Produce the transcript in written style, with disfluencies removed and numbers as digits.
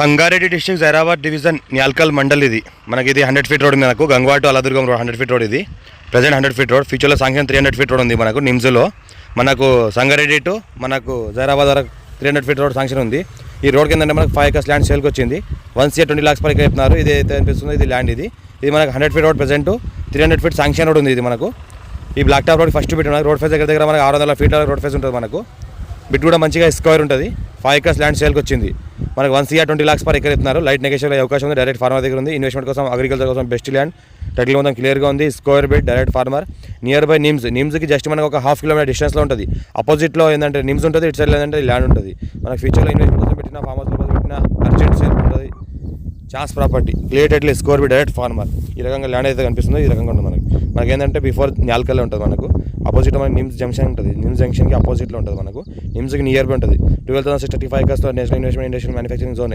Sangareddy district Zaheerabad division Nyalkal mandal. ఇది మనకి ఇది 100 ఫీట్ రోడ్ ఉంది. మనకు గంగవాడ టు అలదుర్గం రోడ్ 100 ఫీట్ రోడ్. ఇది ప్రజెంట్ 100 ఫీట్ రోడ్. ఫ్యూచర్లో శాంక్షన్ 300 ఫీట్ రోడ్ ఉంది మనకు నిమ్స్లో. మనకు సంగారెడ్డి టు మనకు జైరాబాద్ వరకు 300 ఫీట్ రోడ్ శాంక్షన్ ఉంది. ఈ రోడ్ కింద మనకు 5 acres ల్యాండ్ సేల్కి వచ్చింది. 1 CR 20 lakhs పైకి చెప్తున్నారు. ఇది అయితే అనిపిస్తుంది ఇది ల్యాండ్. ఇది మనకు 100 feet road present 300 feet sanction road ఉంది. ఇది మనకు ఈ black top road first bit మనకు రోడ్ ఫేస్ దగ్గర మనకు 600 ఫీట్ రోడ్ ఫేస్ ఉంటుంది. మనకు బిట్ కూడా మంచిగా స్క్వేర్ ఉంటుంది. 5 acres ల్యాండ్ సేల్కి వచ్చింది. మనకు 1 CR 20 lakhs పర్ ఎకర్ ఇస్తున్నారు. లైట్ నెగోషియబుల్ అయ్యే అవకాశం ఉంది. డైరెక్ట్ ఫార్మర్ దగ్గర ఉంది. ఇన్వెస్ట్మెంట్ కోసం అగ్రికల్చర్ కోసం బెస్ట్ ల్యాండ్. టైటిల్ మొత్తం క్లియర్గా ఉంది. స్క్వేర్ బిట్ డైరెక్ట్ ఫార్మర్. నియర్ బై నిమ్స్కి జస్ట్ మనకు ఒక 1/2 kilometer డిస్టెన్స్లో ఉంటుంది. అపోజిట్లో ఏంటంటే నిమ్స్ ఉంటుంది, ఇటు సైడ్ ఏంటంటే ల్యాండ్ ఉంటుంది. మనకు ఫ్యూచర్లో ఇన్వెస్ట్మెంట్ కోసం పెట్టిన ఫార్మర్స్ కోసం పెట్టిన అర్జెంట్ సేల్ ఉంటుంది. Chance property clear title square bit direct farmer. ఈ రకంగా ల్యాండ్ అయితే కనిపిస్తుందో ఈ రకంగా ఉంటుంది. మనకి ఏంటంటే బిఫోర్ న్యాల్కల్లో ఉంటుంది. మనకు అపోజిట్ మనకి నిమ్స్ జంక్షన్ ఉంటుంది. నిమ్స్ జంక్షన్కి అపోజిట్లో ఉంటుంది. మనకు నిమ్స్కి నియర్ బై ఉంటుంది. 12,635 acres national investment industrial manufacturing zone